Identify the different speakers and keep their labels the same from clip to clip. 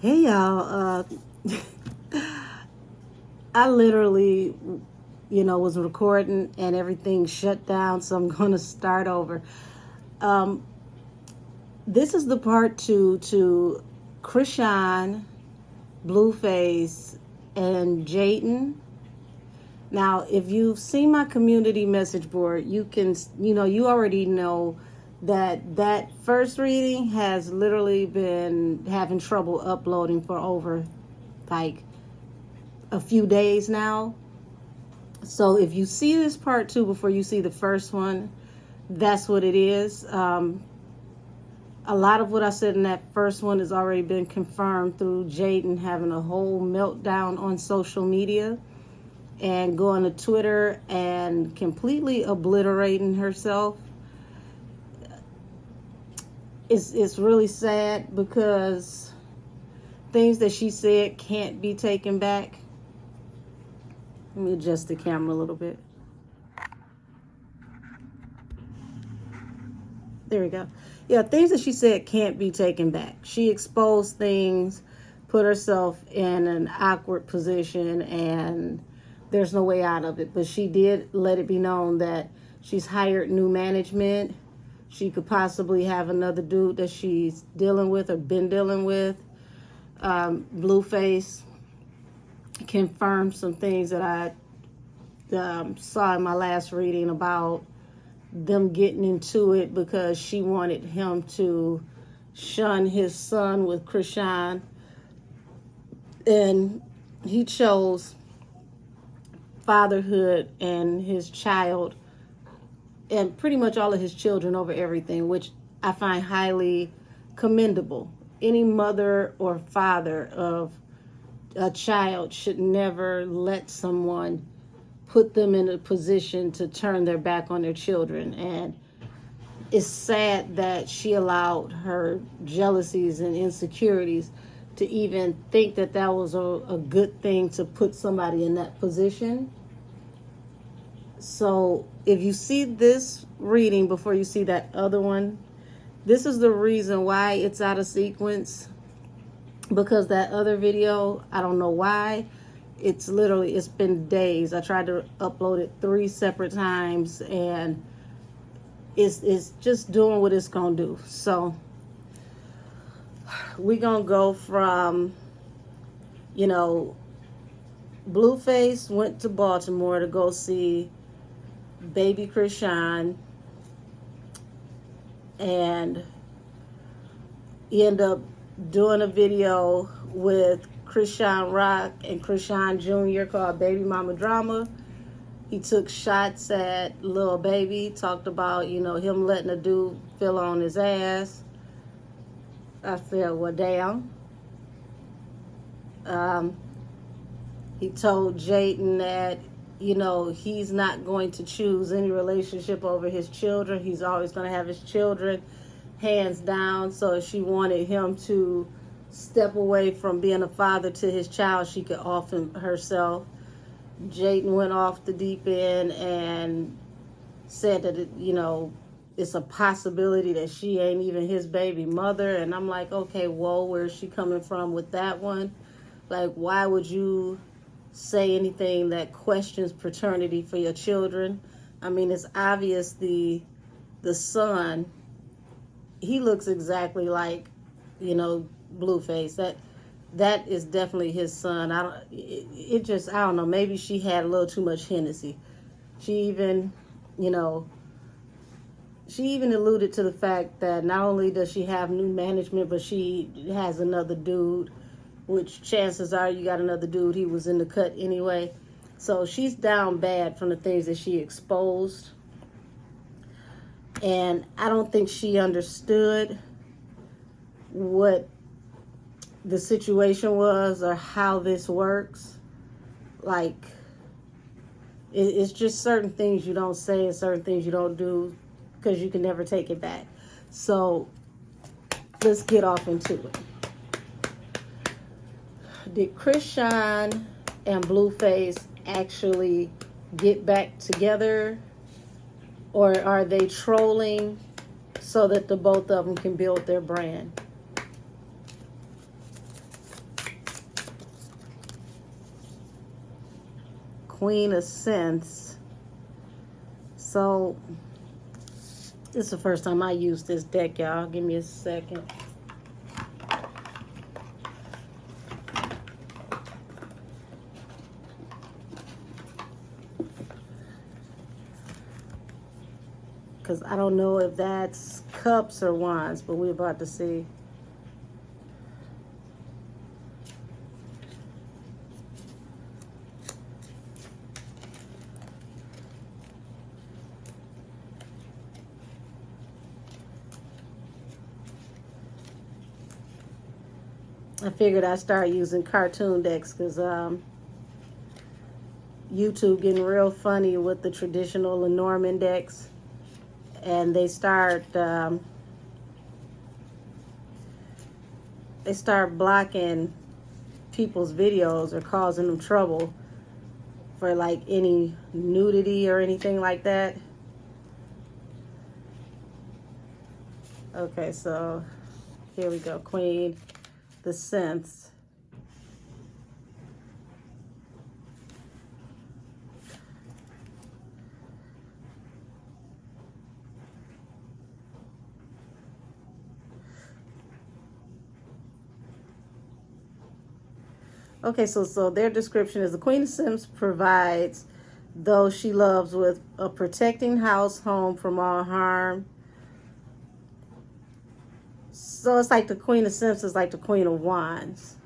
Speaker 1: Hey y'all, I literally, was recording and everything shut down, so I'm going to start over. Um, this is the part two to Chrisean, Blueface, and Jayden. Now, if you've seen my community message board, you already know that first reading has literally been having trouble uploading for over like a few days now. So if you see this part two before you see the first one, that's what it is. A lot of what I said in that first one has already been confirmed through Jayden having a whole meltdown on social media and going to Twitter and completely obliterating herself. It's really sad because things that she said can't be taken back. Let me adjust the camera a little bit. There we go. Yeah, things that she said can't be taken back. She exposed things, put herself in an awkward position, and there's no way out of it. But she did let it be known that she's hired new management. She could possibly have another dude that she's dealing with or been dealing with. Blueface confirmed some things that I saw in my last reading about them getting into it because she wanted him to shun his son with Chrisean, and he chose fatherhood and his child and pretty much all of his children over everything, which I find highly commendable. Any mother or father of a child should never let someone put them in a position to turn their back on their children. And it's sad that she allowed her jealousies and insecurities to even think that that was a good thing to put somebody in that position. So if you see this reading before you see that other one, this is the reason why it's out of sequence, because that other video, I don't know why, it's been days. I tried to upload it 3 separate times and it's just doing what it's gonna do. So we're gonna go from, Blueface went to Baltimore to go see baby Chrisean, and he ended up doing a video with Chrisean Rock and Chrisean Jr. called Baby Mama Drama. He took shots at Lil Baby, talked about, him letting a dude feel on his ass. I said, well, damn. He told Jayden that, he's not going to choose any relationship over his children. He's always going to have his children hands down. So if she wanted him to step away from being a father to his child, she could offer herself. Jayden went off the deep end and said that it's a possibility that she ain't even his baby mother. And I'm like, okay, whoa, where's she coming from with that one? Like, why would you say anything that questions paternity for your children? I mean, it's obvious the son, he looks exactly like, Blueface. That is definitely his son. I don't know, maybe she had a little too much Hennessy. She even alluded to the fact that not only does she have new management, but she has another dude, which chances are you got another dude, he was in the cut anyway. So she's down bad from the things that she exposed. And I don't think she understood what the situation was or how this works. Like, it's just certain things you don't say and certain things you don't do because you can never take it back. So let's get off into it. Did Chrisean and Blueface actually get back together, or are they trolling so that the both of them can build their brand? Queen of Sense. So this is the first time I used this deck, y'all. Give me a second. Because I don't know if that's cups or wands, but we're about to see. I figured I'd start using cartoon decks because YouTube getting real funny with the traditional Lenormand decks. And they start blocking people's videos or causing them trouble for like any nudity or anything like that. Okay, so here we go. Queen, the Sense. Okay, so their description is the Queen of Sims provides those she loves with a protecting house, home from all harm. So it's like the Queen of Sims is like the Queen of Wands.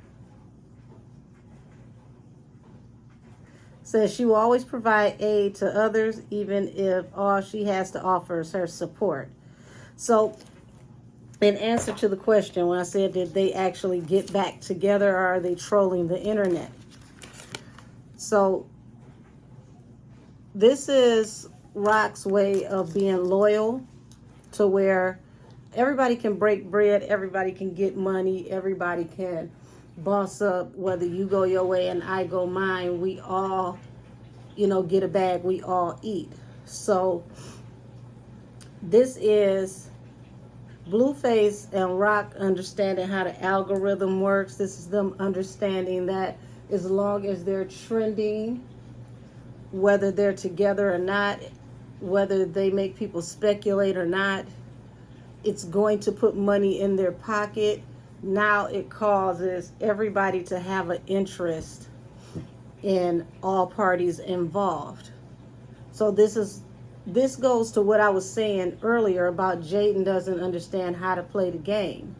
Speaker 1: Says she will always provide aid to others, even if all she has to offer is her support. So in answer to the question, when I said, did they actually get back together or are they trolling the internet? So this is Rock's way of being loyal to where everybody can break bread, everybody can get money, everybody can boss up, whether you go your way and I go mine. We all, get a bag, we all eat. So this is Blueface and Rock understanding how the algorithm works. This is them understanding that as long as they're trending, whether they're together or not, whether they make people speculate or not, it's going to put money in their pocket. Now it causes everybody to have an interest in all parties involved. So this goes to what I was saying earlier about Jaden doesn't understand how to play the game.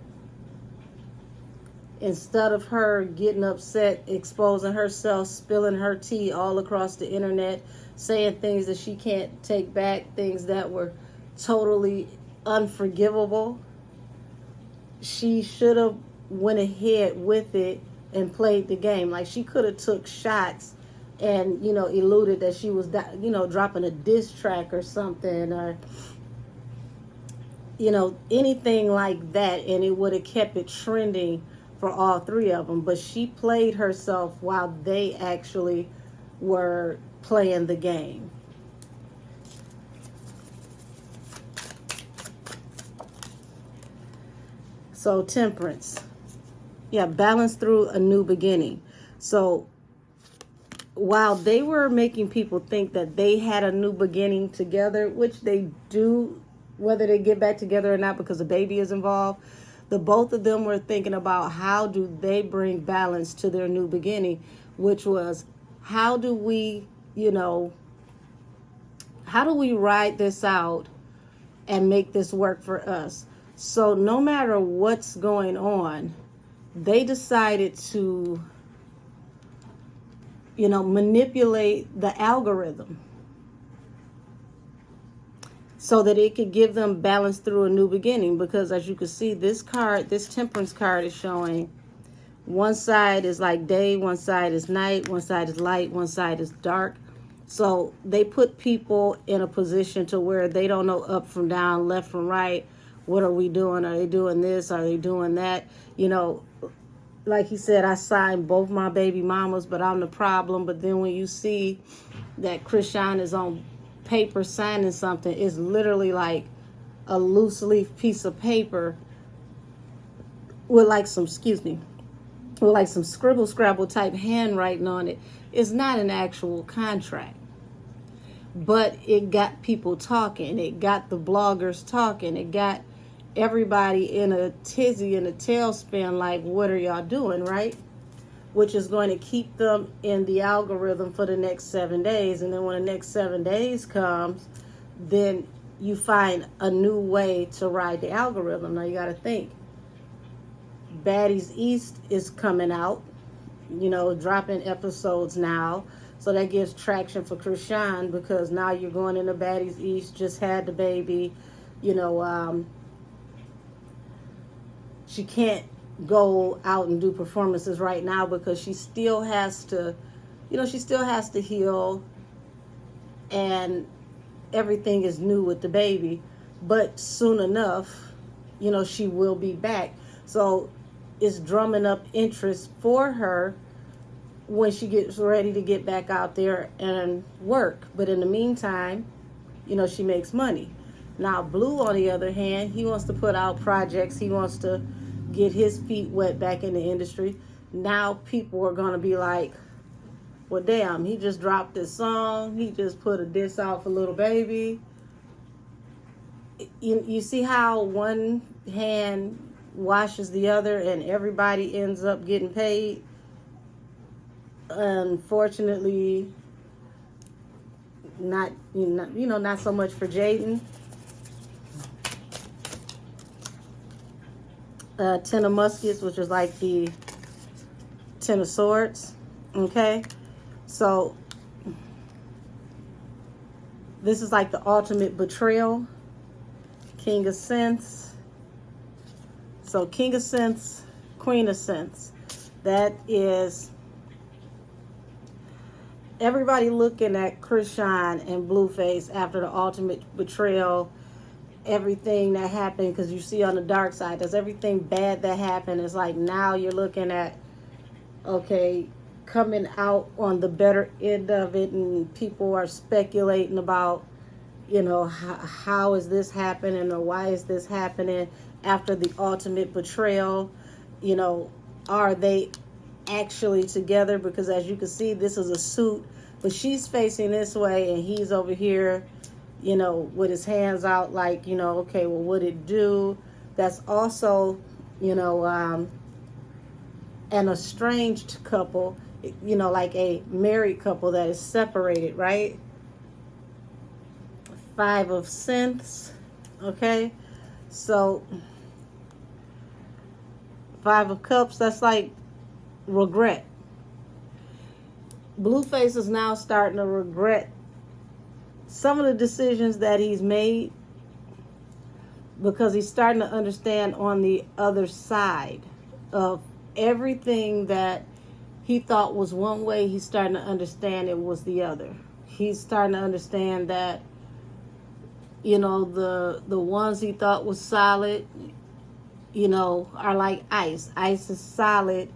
Speaker 1: Instead of her getting upset, exposing herself, spilling her tea all across the internet, saying things that she can't take back, things that were totally unforgivable, she should have went ahead with it and played the game. Like she could have took shots and eluded that she was dropping a diss track or something, or anything like that, and it would have kept it trending for all three of them. But she played herself while they actually were playing the game. So Temperance, balance through a new beginning. So while they were making people think that they had a new beginning together, which they do, whether they get back together or not because a baby is involved, the both of them were thinking about how do they bring balance to their new beginning, which was how do we ride this out and make this work for us. So no matter what's going on, they decided to manipulate the algorithm so that it could give them balance through a new beginning. Because as you can see, this Temperance card is showing one side is like day, one side is night, one side is light, one side is dark. So they put people in a position to where they don't know up from down, left from right. What are we doing? Are they doing this? Are they doing that? Like he said, I signed both my baby mamas, but I'm the problem. But then when you see that Chrisean is on paper signing something, it's literally like a loose leaf piece of paper with like some, with like some scribble scrabble type handwriting on it. It's not an actual contract, but it got people talking. It got the bloggers talking. It got everybody in a tizzy, in a tailspin, like, what are y'all doing, right? Which is going to keep them in the algorithm for the next 7 days. And then when the next 7 days comes, then you find a new way to ride the algorithm. Now you got to think, Baddies East is coming out, dropping episodes now. So that gives traction for Chrisean, because now you're going into Baddies East, just had the baby, she can't go out and do performances right now because she still has to, heal, and everything is new with the baby. But soon enough, she will be back. So it's drumming up interest for her when she gets ready to get back out there and work. But in the meantime, she makes money. Now, Blue, on the other hand, he wants to put out projects. He wants to get his feet wet back in the industry. Now people are going to be like, well, damn, he just dropped this song. He just put a diss out for Little Baby. You see how one hand washes the other and everybody ends up getting paid? Unfortunately, not so much for Jaden. Ten of Muskets, which is like the Ten of Swords. Okay, so this is like the ultimate betrayal. King of Sense. So King of Sense, Queen of Sense. That is everybody looking at Chrisean and Blueface after the ultimate betrayal. Everything that happened, because you see on the dark side, there's everything bad that happened. It's like now you're looking at, okay, coming out on the better end of it, and people are speculating about, how is this happening, or why is this happening after the ultimate betrayal? Are they actually together? Because as you can see, this is a suit, but she's facing this way and he's over here, with his hands out, like, okay, well, what it do? That's also, an estranged couple, like a married couple that is separated, right? Five of Sense, okay? So, Five of Cups, that's like regret. Blueface is now starting to regret some of the decisions that he's made, because he's starting to understand on the other side of everything that he thought was one way. He's starting to understand it was the other. He's starting to understand that, the ones he thought was solid, are like ice. Ice is solid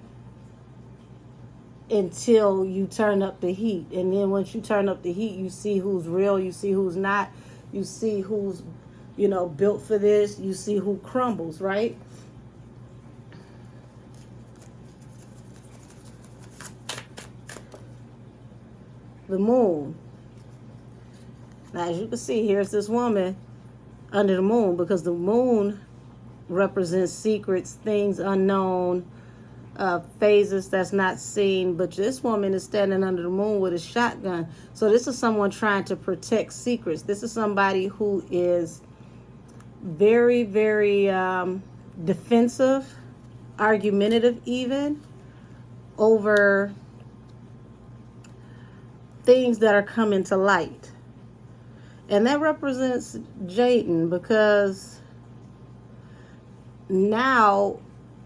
Speaker 1: until you turn up the heat. And then once you turn up the heat, you see who's real, you see who's not, you see who's, built for this, you see who crumbles, right? The Moon. Now, as you can see, here's this woman under the moon, because the moon represents secrets, things unknown, phases that's not seen. But this woman is standing under the moon with a shotgun. So this is someone trying to protect secrets. This is somebody who is very, very defensive, argumentative even, over things that are coming to light. And that represents Jaden, because now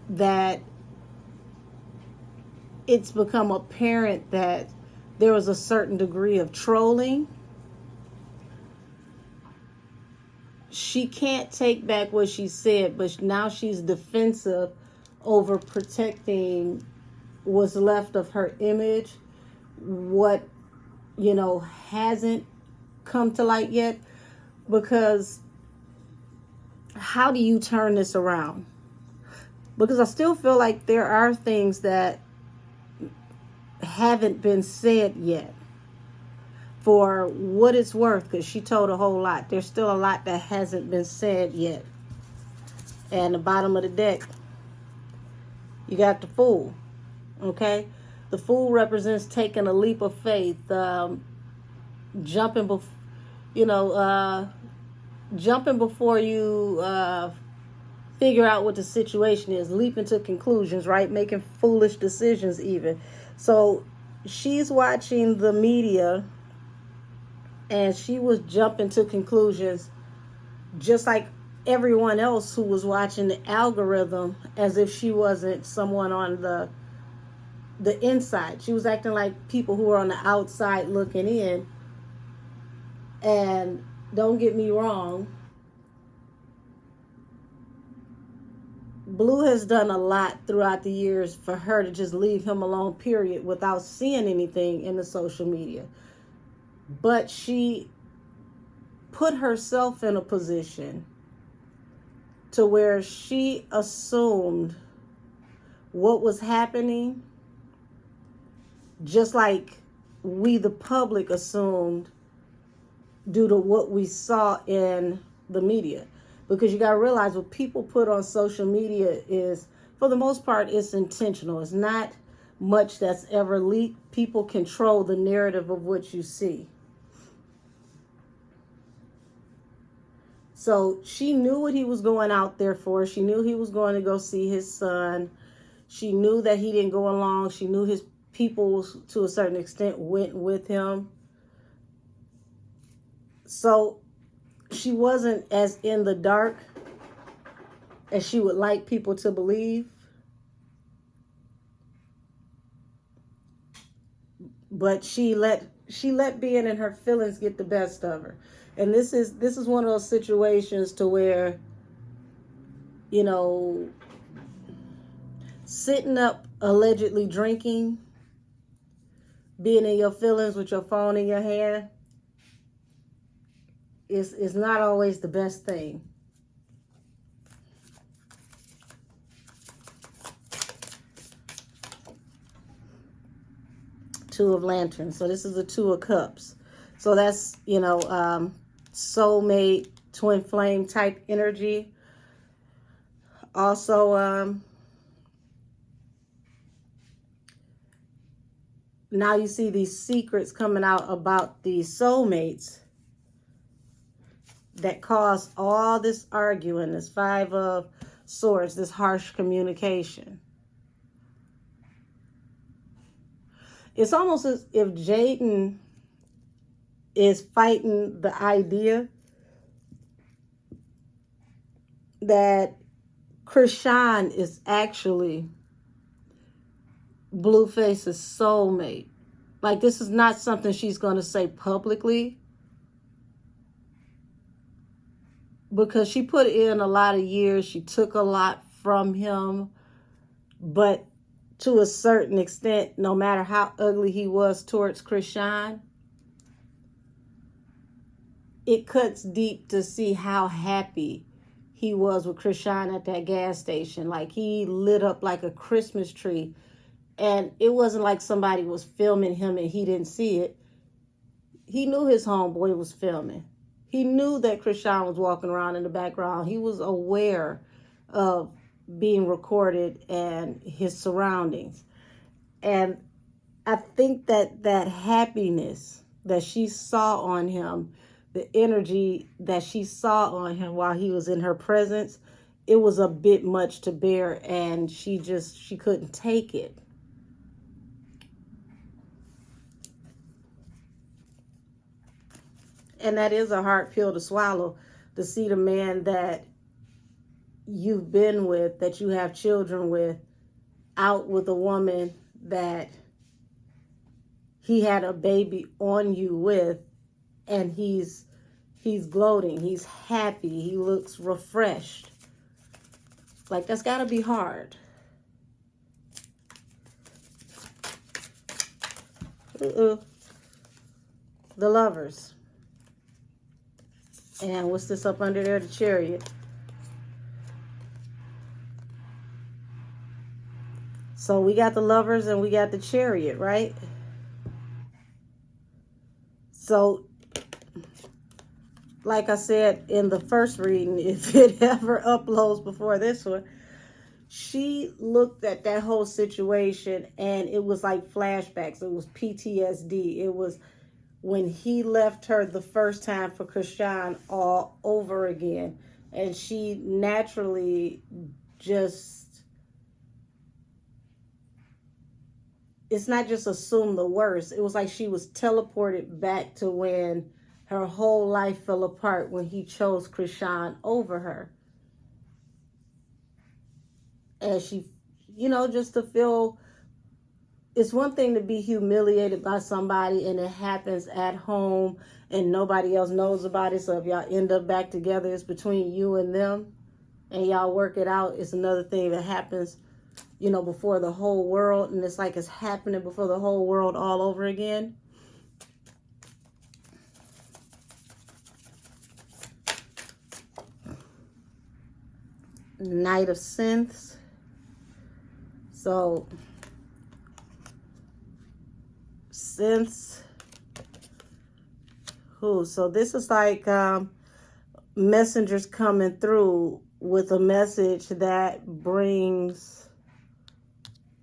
Speaker 1: that it's become apparent that there was a certain degree of trolling, she can't take back what she said, but now she's defensive over protecting what's left of her image, what, hasn't come to light yet. Because how do you turn this around? Because I still feel like there are things that haven't been said yet. For what it's worth, because she told a whole lot. There's still a lot that hasn't been said yet. And the bottom of the deck, you got the Fool. Okay? The Fool represents taking a leap of faith, jumping, jumping before you figure out what the situation is, leaping to conclusions, right? Making foolish decisions even. So she's watching the media and she was jumping to conclusions just like everyone else who was watching the algorithm, as if she wasn't someone on the inside. She was acting like people who were on the outside looking in. And don't get me wrong, Blue has done a lot throughout the years for her to just leave him alone, period, without seeing anything in the social media. But she put herself in a position to where she assumed what was happening, just like we, the public, assumed due to what we saw in the media. Because you got to realize what people put on social media is, for the most part, it's intentional. It's not much that's ever leaked. People control the narrative of what you see. So she knew what he was going out there for. She knew he was going to go see his son. She knew that he didn't go along. She knew his people, to a certain extent, went with him. So she wasn't as in the dark as she would like people to believe. But she let being in her feelings get the best of her. And this is one of those situations to where, sitting up allegedly drinking, being in your feelings with your phone in your hand, is not always the best thing. Two of Lanterns. So this is the Two of Cups. So that's, soulmate, twin flame type energy. Also, now you see these secrets coming out about these soulmates that cause all this arguing, this Five of Swords, this harsh communication. It's almost as if Jaden is fighting the idea that Chrisean is actually Blueface's soulmate. Like, this is not something she's going to say publicly, because she put in a lot of years. She took a lot from him, but to a certain extent, no matter how ugly he was towards Chrisean, it cuts deep to see how happy he was with Chrisean at that gas station. Like, he lit up like a Christmas tree. And it wasn't like somebody was filming him and he didn't see it. He knew his homeboy was filming. He knew that Chrisean was walking around in the background. He was aware of being recorded and his surroundings. And I think that happiness that she saw on him, the energy that she saw on him while he was in her presence, it was a bit much to bear, and she couldn't take it. And that is a hard pill to swallow, to see the man that you've been with, that you have children with, out with a woman that he had a baby on you with, and he's gloating, he's happy, he looks refreshed. Like, that's got to be hard. The Lovers. And what's this up under there? The Chariot. So we got the Lovers and we got the Chariot, right? So, like I said in the first reading, if it ever uploads before this one, she looked at that whole situation and it was like flashbacks. It was PTSD. It was when he left her the first time for Chrisean all over again. And she naturally just, it's not just assume the worst. It was like she was teleported back to when her whole life fell apart when he chose Chrisean over her. And she, just to feel, it's one thing to be humiliated by somebody and it happens at home and nobody else knows about it. So if y'all end up back together, it's between you and them and y'all work it out. It's another thing that happens, before the whole world. And it's like it's happening before the whole world all over again. Knight of Synths. So synths. So this is like messengers coming through with a message that brings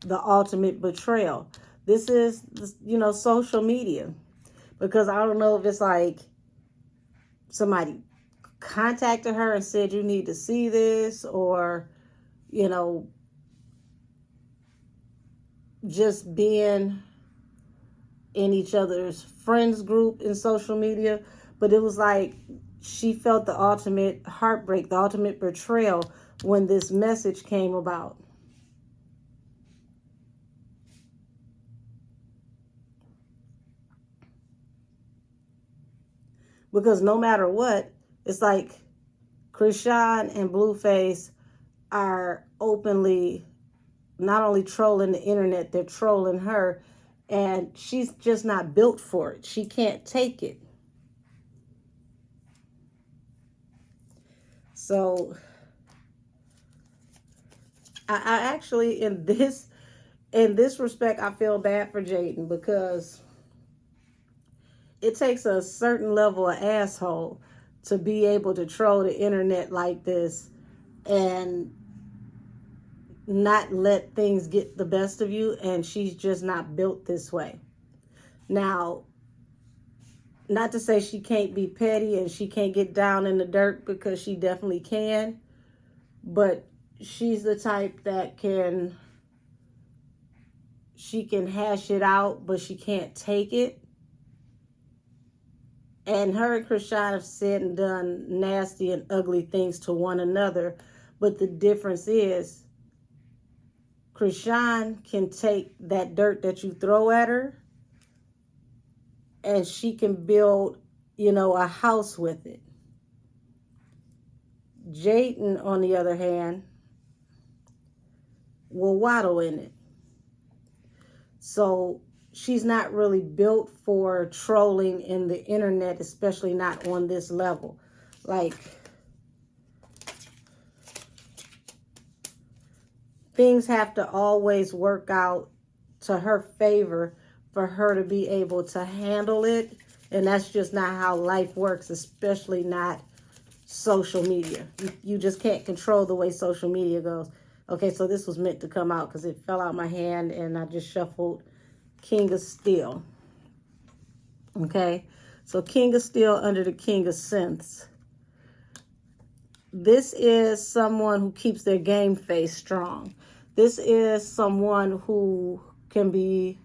Speaker 1: the ultimate betrayal. This is, social media. Because I don't know if it's like somebody contacted her and said, you need to see this, or, just being in each other's friends group in social media. But it was like she felt the ultimate heartbreak, the ultimate betrayal when this message came about. Because no matter what, it's like Chrisean and Blueface are openly not only trolling the internet, they're trolling her. And she's just not built for it. She can't take it. So I actually, in this respect, I feel bad for Jaden, because it takes a certain level of asshole to be able to troll the internet like this and not let things get the best of you. And she's just not built this way. Now, not to say she can't be petty and she can't get down in the dirt, because she definitely can, but she's the type that she can hash it out, but she can't take it. And her and Chrisean have said and done nasty and ugly things to one another. But the difference is, Chrisean can take that dirt that you throw at her and she can build, a house with it. Jaden, on the other hand, will waddle in it. So she's not really built for trolling in the internet, especially not on this level. Like, things have to always work out to her favor for her to be able to handle it. And that's just not how life works, especially not social media. You just can't control the way social media goes. Okay, so this was meant to come out because it fell out my hand and I just shuffled King of Steel. Okay, so King of Steel under the King of Synths. This is someone who keeps their game face strong. This is someone who can be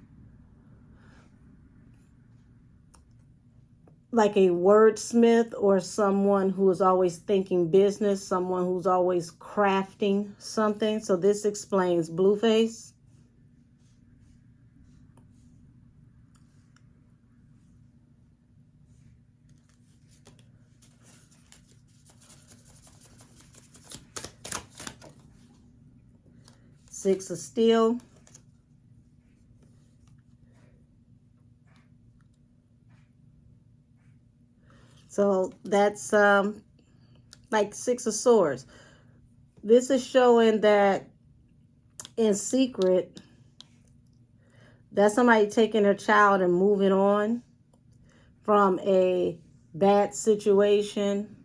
Speaker 1: like a wordsmith, or someone who is always thinking business, someone who's always crafting something. So this explains Blueface. Six of Steel. So that's like Six of Swords. This is showing that in secret, That's somebody taking their child and moving on from a bad situation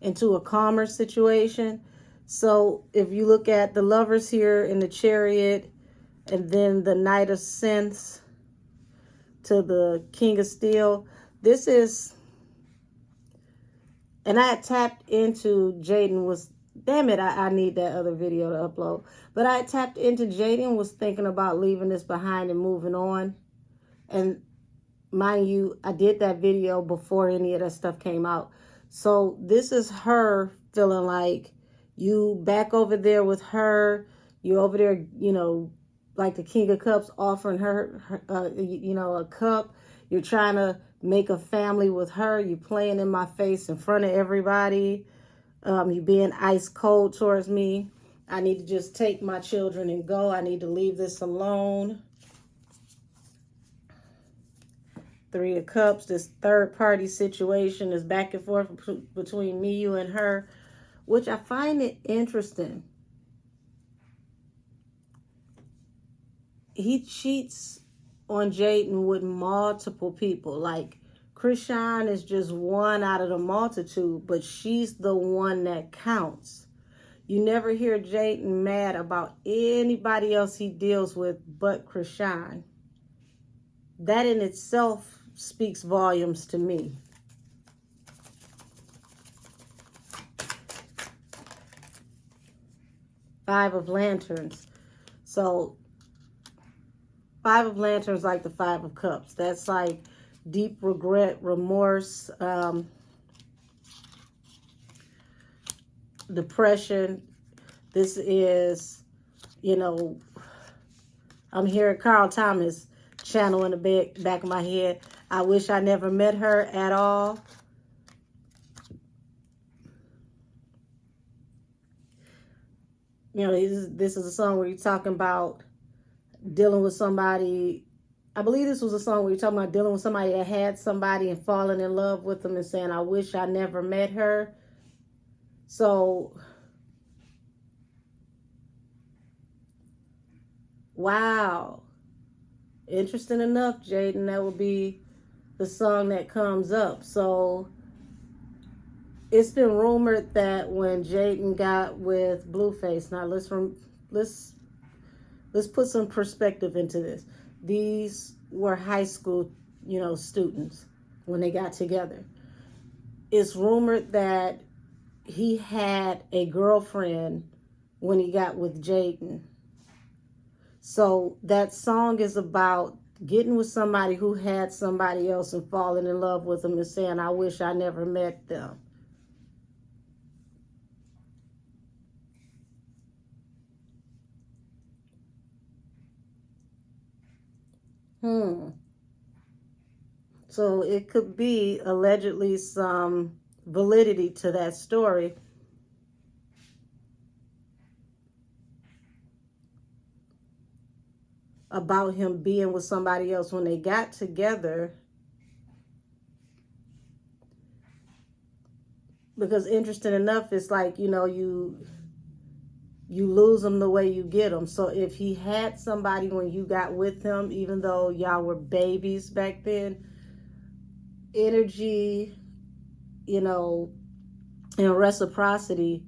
Speaker 1: into a calmer situation. So if you look at the Lovers here in the Chariot, and then the Knight of Sense to the King of Steel, this is, and I had tapped into Jaden was, damn it, I need that other video to upload. But I tapped into Jaden was thinking about leaving this behind and moving on. And mind you, I did that video before any of that stuff came out. So this is her feeling like you back over there with her. You over there, you know, like the King of Cups offering her, you know, a cup. You're trying to make a family with her. You playing in my face in front of everybody. You being ice cold towards me. I need to just take my children and go. I need to leave this alone. Three of Cups, this third party situation is back and forth between me, you, and her, which I find it interesting. He cheats on Jaden with multiple people. Like, Chrisean is just one out of the multitude, but she's the one that counts. You never hear Jaden mad about anybody else he deals with but Chrisean. That in itself speaks volumes to me. Five of Lanterns. So, Five of Lanterns like the Five of Cups. That's like deep regret, remorse, depression. This is, you know, I'm hearing Carl Thomas channel in the back of my head. I wish I never met her at all. You know, this is a song where you're talking about dealing with somebody. I believe this was a song where you're talking about dealing with somebody that had somebody and falling in love with them and saying, I wish I never met her. So, wow. Interesting enough, Jaden, that would be the song that comes up. So, it's been rumored that when Jaden got with Blueface, now let's put some perspective into this. These were high school, you know, students when they got together. It's rumored that he had a girlfriend when he got with Jaden. So that song is about getting with somebody who had somebody else and falling in love with them and saying, I wish I never met them. So it could be allegedly some validity to that story. About him being with somebody else when they got together. Because interesting enough, it's like, you know, you lose them the way you get them. So if he had somebody when you got with him, even though y'all were babies back then, energy, you know, and reciprocity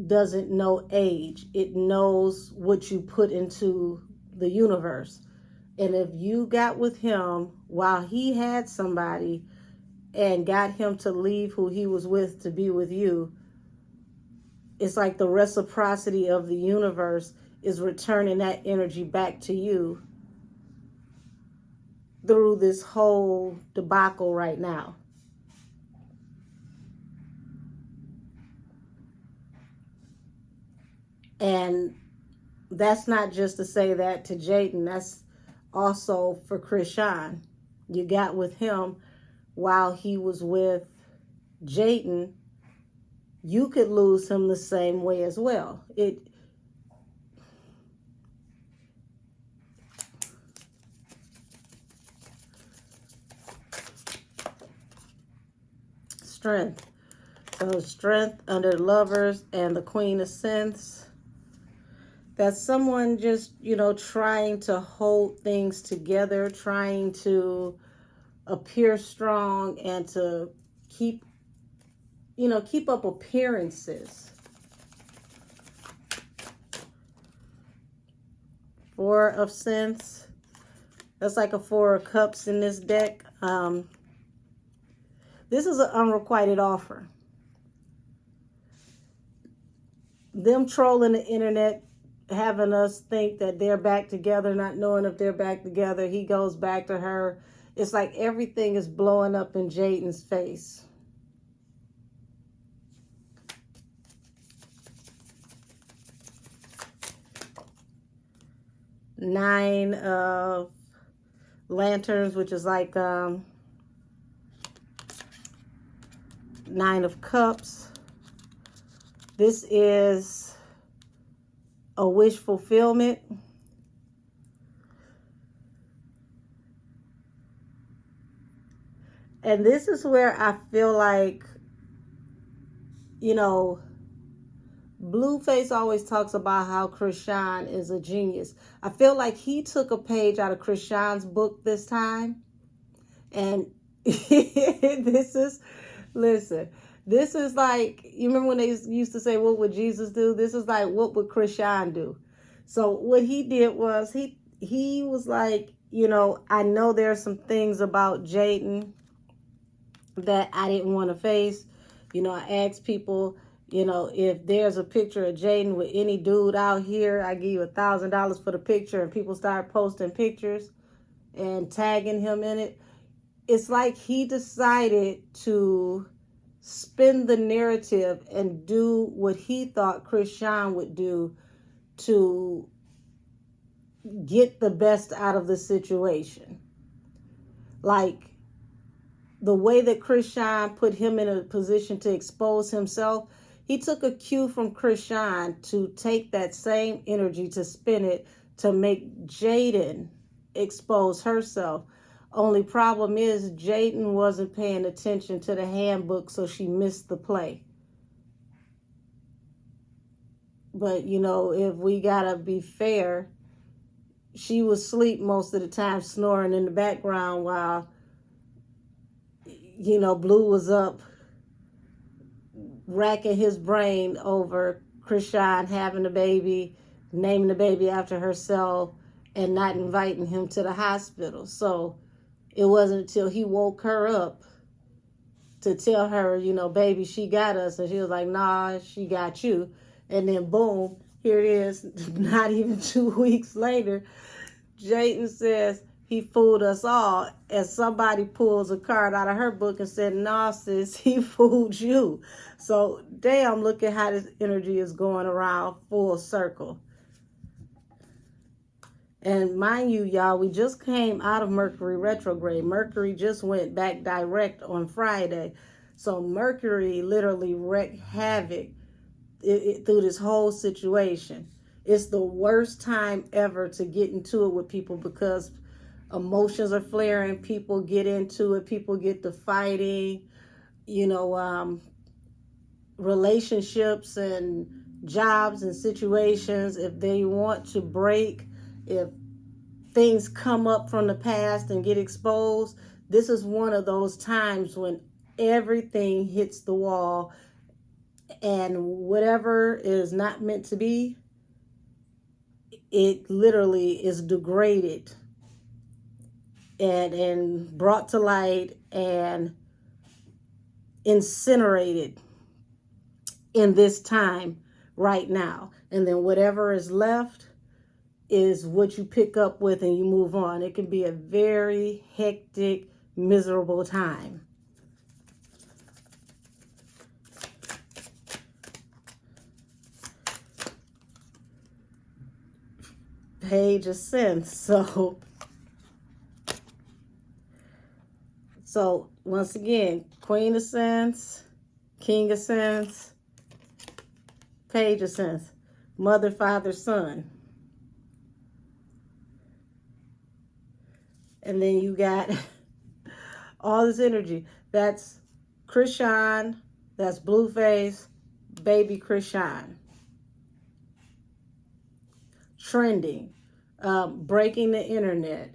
Speaker 1: doesn't know age. It knows what you put into the universe. And if you got with him while he had somebody and got him to leave who he was with to be with you, it's like the reciprocity of the universe is returning that energy back to you through this whole debacle right now. And that's not just to say that to Jaden, that's also for Chrisean. You got with him while he was with Jaden. You could lose him the same way as well. Strength. So strength under Lovers and the Queen of Sense. That's someone just, trying to hold things together, trying to appear strong and to keep up appearances. Four of Cents. That's like a Four of Cups in this deck. This is an unrequited offer. Them trolling the internet, having us think that they're back together, not knowing if they're back together. He goes back to her. It's like everything is blowing up in Jaden's face. Nine of Lanterns, which is like Nine of Cups. This is a wish fulfillment. And this is where I feel like, Blueface always talks about how Chrisean is a genius. I feel like he took a page out of Chrisean's book this time. And this is like, you remember when they used to say, what would Jesus do? This is like, what would Chrisean do? So what he did was, he was like, I know there are some things about Jaden that I didn't want to face. I asked people, if there's a picture of Jaden with any dude out here, I give you $1,000 for the picture, and people start posting pictures and tagging him in it. It's like he decided to spin the narrative and do what he thought Chrisean would do to get the best out of the situation. Like the way that Chrisean put him in a position to expose himself, he took a cue from Chrisean to take that same energy to spin it to make Jaden expose herself. Only problem is Jaden wasn't paying attention to the handbook, so she missed the play. But, if we gotta be fair, she was asleep most of the time, snoring in the background while, Blue was up racking his brain over Chrisean having a baby, naming the baby after herself, and not inviting him to the hospital. So it wasn't until he woke her up to tell her, baby, she got us. And she was like, nah, she got you. And then boom, here it is. Not even 2 weeks later, Jaden says he fooled us all. And somebody pulls a card out of her book and said, nah, sis, he fooled you. So damn, look at how this energy is going around full circle. And mind you, y'all, we just came out of Mercury retrograde. Mercury just went back direct on Friday. So Mercury literally wreaked havoc through this whole situation. It's the worst time ever to get into it with people because emotions are flaring. People get into it. People get to fighting. Relationships and jobs and situations, if they want to break, if things come up from the past and get exposed, this is one of those times when everything hits the wall and whatever is not meant to be, it literally is degraded and brought to light and incinerated in this time right now. And then whatever is left is what you pick up with and you move on. It can be a very hectic, miserable time. Page of Sense. So once again, Queen of Sense, King of Sense, Page of Sense, Mother, Father, Son. And then you got all this energy. That's Chrisean, that's Blueface, baby Chrisean. trending, breaking the internet.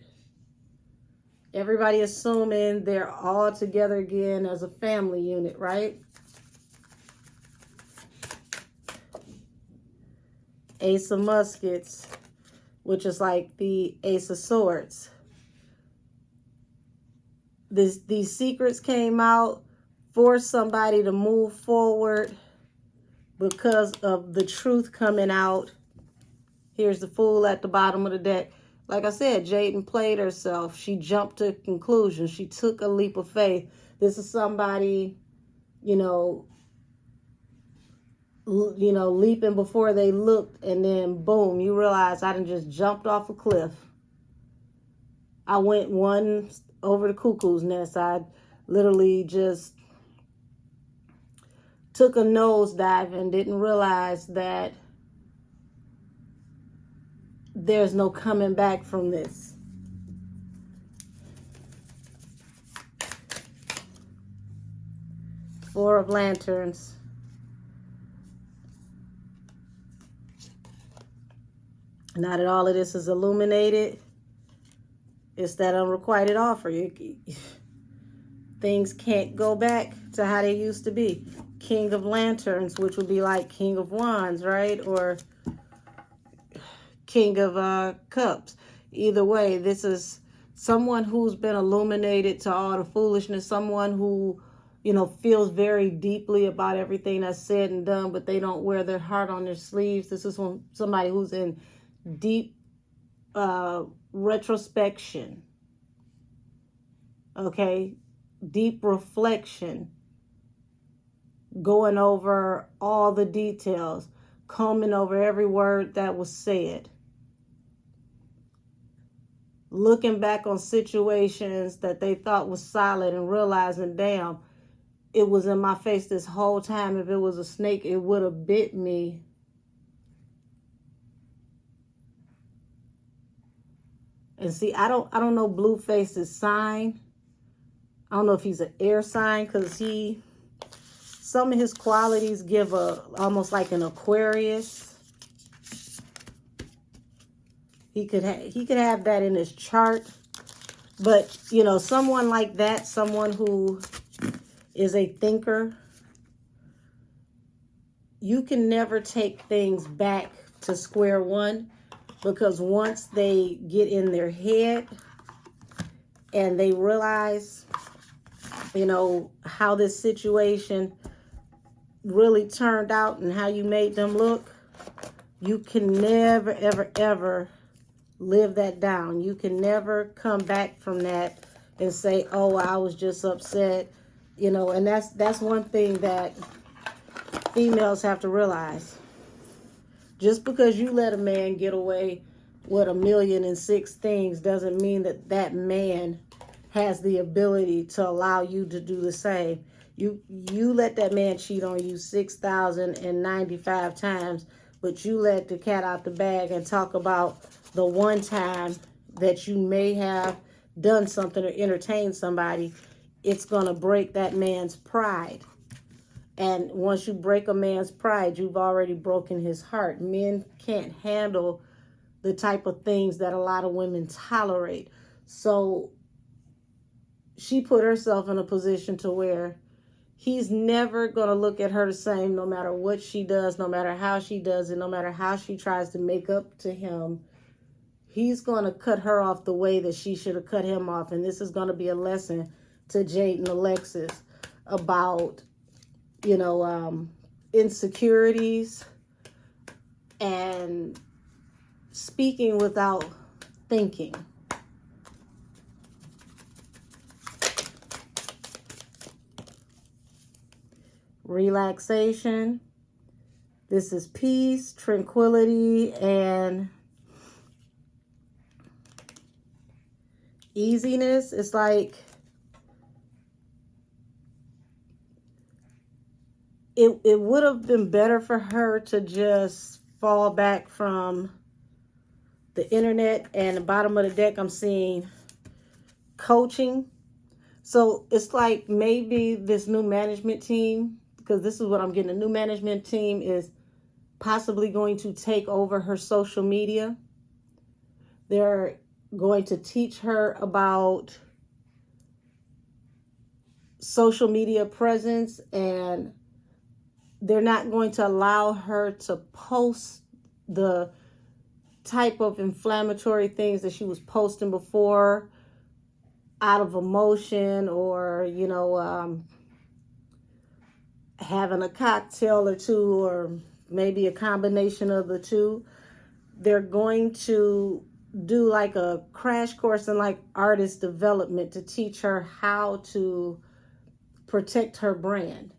Speaker 1: Everybody assuming they're all together again as a family unit, right? Ace of Muskets, which is like the Ace of Swords. These secrets came out, forced somebody to move forward because of the truth coming out. Here's the Fool at the bottom of the deck. Like I said, Jayden played herself. She jumped to conclusions. She took a leap of faith. This is somebody, leaping before they looked, and then boom, you realize I done just jumped off a cliff. I went one over the cuckoo's nest. I literally just took a nosedive and didn't realize that there's no coming back from this. Four of Lanterns. Now that all of this is illuminated, it's that unrequited offer. Things can't go back to how they used to be. King of Lanterns, which would be like King of Wands, right? Or King of Cups. Either way, this is someone who's been illuminated to all the foolishness. Someone who, feels very deeply about everything that's said and done, but they don't wear their heart on their sleeves. This is somebody who's in deep retrospection, okay, deep reflection, going over all the details, combing over every word that was said, looking back on situations that they thought was solid and realizing, damn, it was in my face this whole time. If it was a snake, it would have bit me. And see, I don't know Blueface's sign. I don't know if he's an air sign, because some of his qualities give almost like an Aquarius. He could have that in his chart. But, someone like that, someone who is a thinker, you can never take things back to square one. Because once they get in their head and they realize, how this situation really turned out and how you made them look, you can never, ever, ever live that down. You can never come back from that and say, oh, I was just upset. And that's one thing that females have to realize. Just because you let a man get away with 1,000,006 things doesn't mean that that man has the ability to allow you to do the same. You let that man cheat on you 6,095 times, but you let the cat out the bag and talk about the one time that you may have done something or entertained somebody. It's going to break that man's pride. And once you break a man's pride, you've already broken his heart. Men can't handle the type of things that a lot of women tolerate. So she put herself in a position to where he's never going to look at her the same, no matter what she does, no matter how she does it, no matter how she tries to make up to him. He's going to cut her off the way that she should have cut him off. And this is going to be a lesson to Jade and Alexis about insecurities and speaking without thinking. Relaxation. This is peace, tranquility, and easiness. It's like it would have been better for her to just fall back from the internet. And the bottom of the deck, I'm seeing coaching. So it's like maybe this new management team, because this is what I'm getting, a new management team is possibly going to take over her social media. They're going to teach her about social media presence, and they're not going to allow her to post the type of inflammatory things that she was posting before out of emotion, or, you know, having a cocktail or two, or maybe a combination of the two. They're going to do like a crash course in like artist development to teach her how to protect her brand.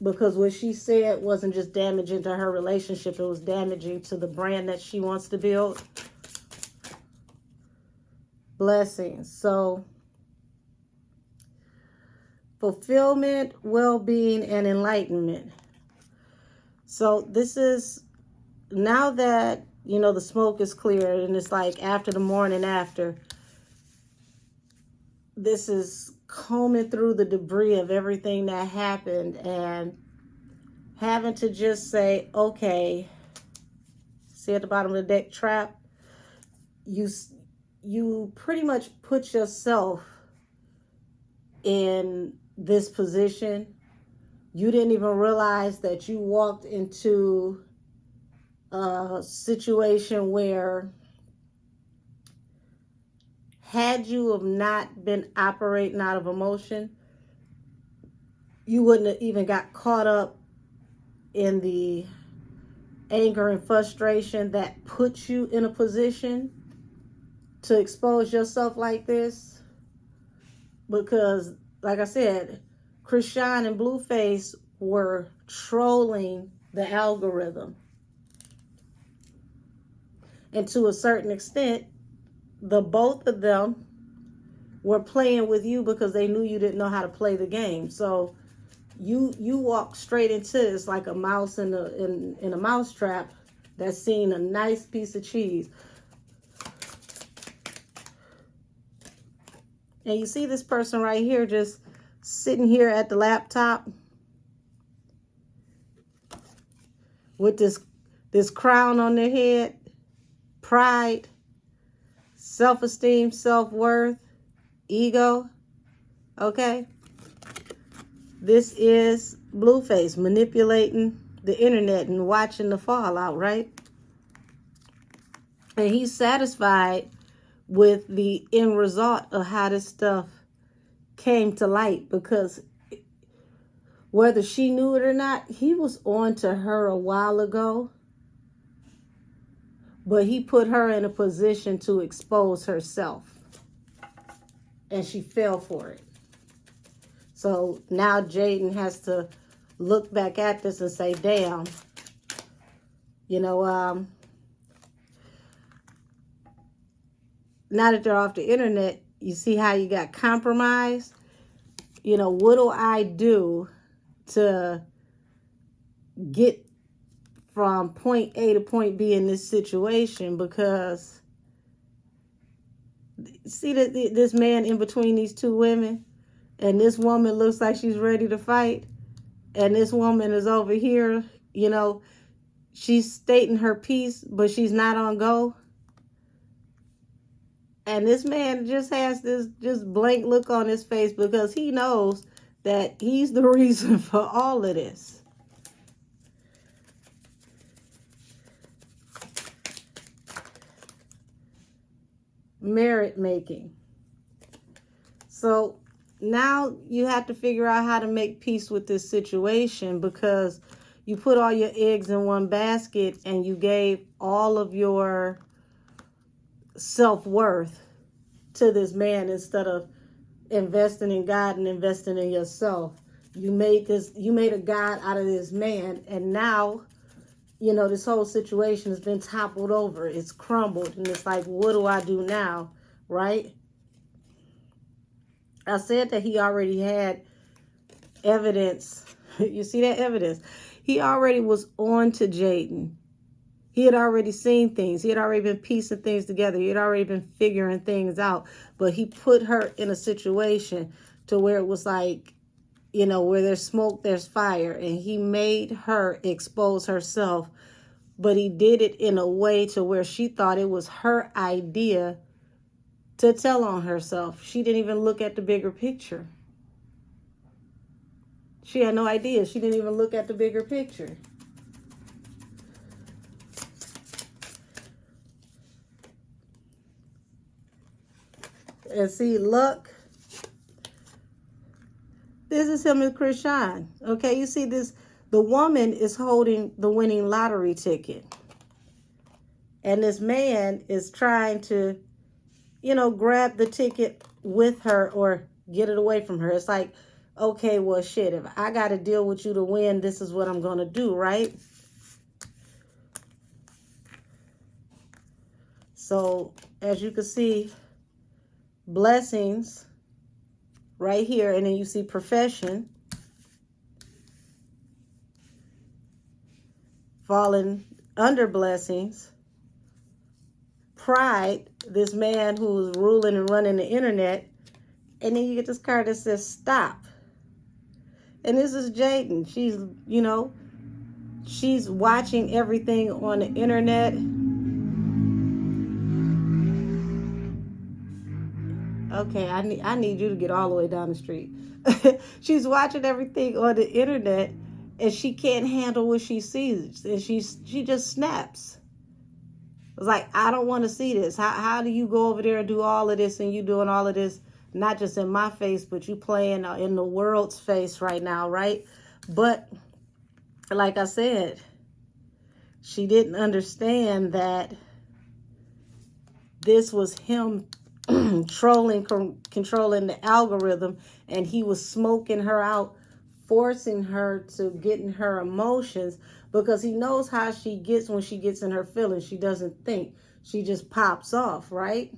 Speaker 1: Because what she said wasn't just damaging to her relationship, it was damaging to the brand that she wants to build. Blessings. So, fulfillment, well-being, and enlightenment. So this is, now that, you know, the smoke is cleared and it's like after the morning after, this is combing through the debris of everything that happened and having to just say, okay, see at the bottom of the deck, trap, you pretty much put yourself in this position. You didn't even realize that you walked into a situation where, had you have not been operating out of emotion, you wouldn't have even got caught up in the anger and frustration that puts you in a position to expose yourself like this. Because, like I said, Chrisean and Blueface were trolling the algorithm. And to a certain extent, the both of them were playing with you because they knew you didn't know how to play the game. So you walk straight into this like a mouse in a mouse trap that's seen a nice piece of cheese. And you see this person right here just sitting here at the laptop with this crown on their head, pride, self-esteem, self-worth, ego, okay? This is Blueface manipulating the internet and watching the fallout, right? And he's satisfied with the end result of how this stuff came to light, because whether she knew it or not, he was on to her a while ago, but he put her in a position to expose herself, and she fell for it. So now Jaden has to look back at this and say, damn, you know, now that they're off the internet, you see how you got compromised? You know, what do I do to get from point A to point B in this situation? Because see that this man in between these two women, and this woman looks like she's ready to fight, and this woman is over here, you know, she's stating her piece, but she's not on go. And this man just has this just blank look on his face because he knows that he's the reason for all of this. Merit making. So now you have to figure out how to make peace with this situation, because you put all your eggs in one basket and you gave all of your self-worth to this man instead of investing in God and investing in yourself. You made a God out of this man, and now, you know, this whole situation has been toppled over. It's crumbled, and it's like, what do I do now, right? I said that he already had evidence. You see that evidence? He already was on to Jaden. He had already seen things. He had already been piecing things together. He had already been figuring things out. But he put her in a situation to where it was like, you know, where there's smoke, there's fire. And he made her expose herself, but he did it in a way to where she thought it was her idea to tell on herself. She didn't even look at the bigger picture. She had no idea. She didn't even look at the bigger picture. And see, look, this is him and Chrisean. Okay, you see this, the woman is holding the winning lottery ticket. And this man is trying to, you know, grab the ticket with her or get it away from her. It's like, okay, well, shit, if I got to deal with you to win, this is what I'm going to do, right? So, as you can see, blessings right here, and then you see profession falling under blessings. Pride, this man who's ruling and running the internet, and then you get this card that says stop. And this is Jaden. She's, you know, she's watching everything on the internet. Okay, I need you to get all the way down the street. She's watching everything on the internet, and she can't handle what she sees, and she just snaps. It's like, I don't want to see this. How do you go over there and do all of this, and you doing all of this, not just in my face, but you playing in the world's face right now, right? But like I said, she didn't understand that this was him controlling the algorithm, and he was smoking her out, forcing her to get in her emotions, because he knows how she gets when she gets in her feelings. She doesn't think. She just pops off, right?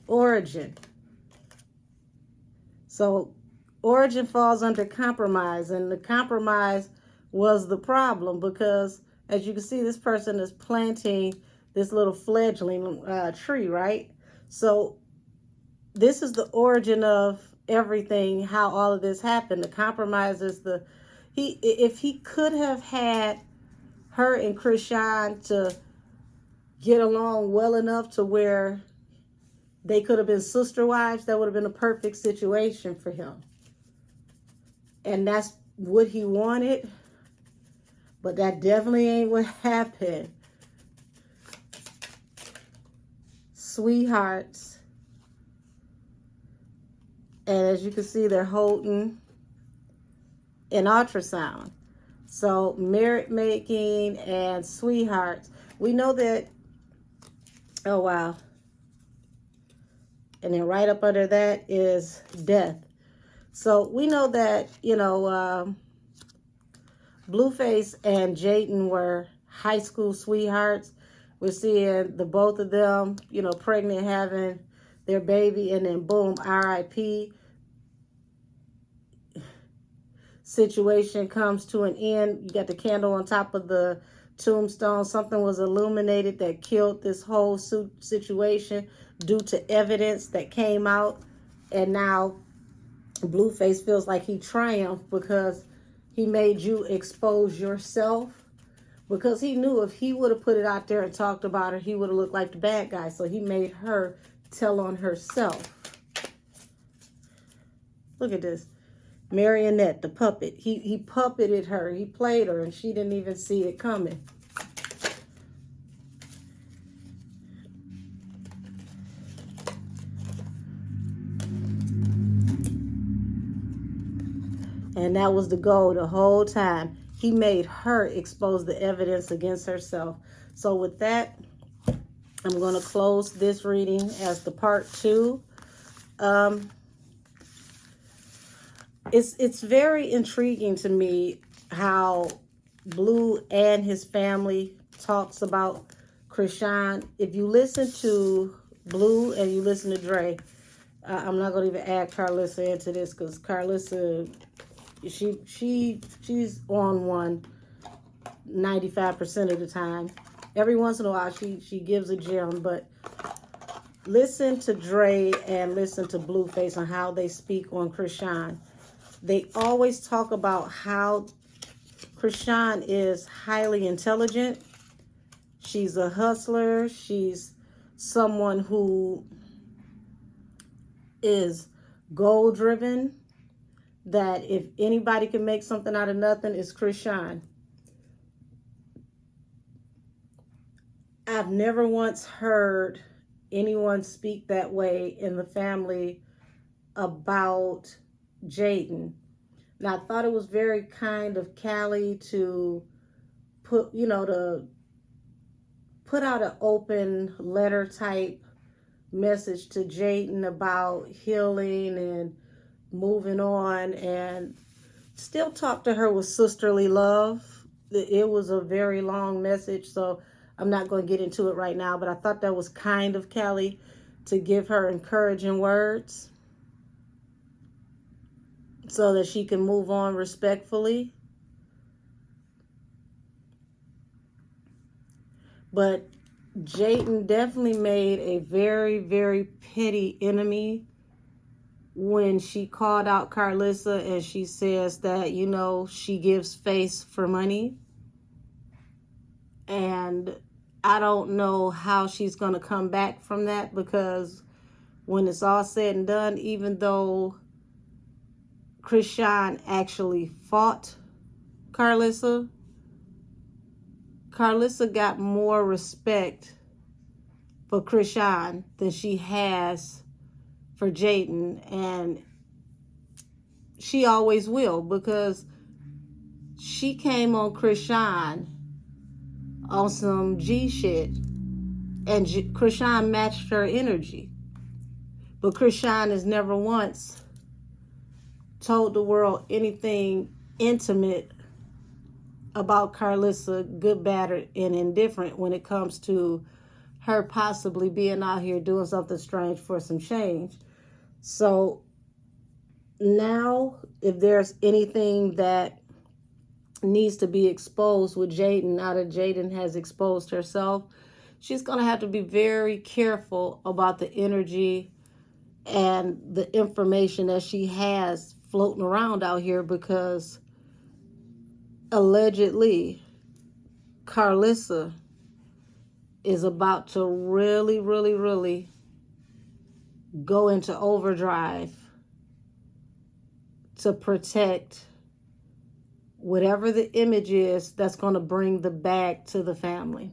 Speaker 1: Origin. So origin falls under compromise, and the compromise was the problem, because as you can see, this person is planting this little fledgling tree, right? So this is the origin of everything, how all of this happened. The compromise is if he could have had her and Chrisean to get along well enough to where they could have been sister wives, that would have been a perfect situation for him. And that's what he wanted. But that definitely ain't what happened. Sweethearts. And as you can see, they're holding an ultrasound. So merit making and sweethearts. We know that, oh wow. And then right up under that is death. So we know that, you know, Blueface and Jaden were high school sweethearts. We're seeing the both of them, you know, pregnant, having their baby, and then boom, RIP. Situation comes to an end. You got the candle on top of the tombstone. Something was illuminated that killed this whole situation due to evidence that came out. And now Blueface feels like he triumphed because he made you expose yourself, because he knew if he would have put it out there and talked about her, he would have looked like the bad guy. So he made her tell on herself. Look at this. Marionette, the puppet. He puppeted her. He played her, and she didn't even see it coming. And that was the goal the whole time. He made her expose the evidence against herself. So with that, I'm going to close this reading as the part 2. It's very intriguing to me how Blue and his family talks about Chrisean. If you listen to Blue and you listen to Dre, I'm not going to even add Carlissa into this, because Carlissa, she's on one 95% of the time, Every once in a while, she gives a gem, but listen to Dre and listen to Blueface on how they speak on Chrisean. They always talk about how Chrisean is highly intelligent. She's a hustler. She's someone who is goal-driven, that if anybody can make something out of nothing, it's Chrisean. I've never once heard anyone speak that way in the family about Jaden. Now, I thought it was very kind of Callie to put, to put out an open letter type message to Jaden about healing and moving on, and still talk to her with sisterly love. It was a very long message, so I'm not going to get into it right now, but I thought that was kind of Callie to give her encouraging words so that she can move on respectfully. But Jaden definitely made a very, very petty enemy when she called out Carlissa and she says that, she gives face for money. And I don't know how she's going to come back from that, because when it's all said and done, even though Chrisean actually fought Carlissa got more respect for Chrisean than she has for Jaden, and she always will, because she came on Chrisean on some G shit, and Chrisean matched her energy. But Chrisean has never once told the world anything intimate about Carlissa, good, bad, and indifferent, when it comes to her possibly being out here doing something strange for some change. So now, if there's anything that needs to be exposed with Jaden, now that Jaden has exposed herself, she's going to have to be very careful about the energy and the information that she has floating around out here, because allegedly Carlissa is about to really, really, really go into overdrive to protect whatever the image is that's going to bring the bag to the family.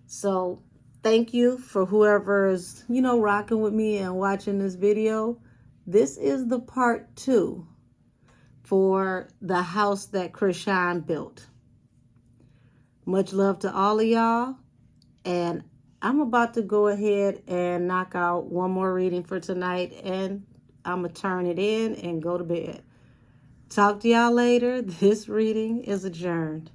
Speaker 1: So thank you for whoever is, rocking with me and watching this video. This is the part 2 for the house that Chrisean built. Much love to all of y'all. And I'm about to go ahead and knock out one more reading for tonight, and I'm going to turn it in and go to bed. Talk to y'all later. This reading is adjourned.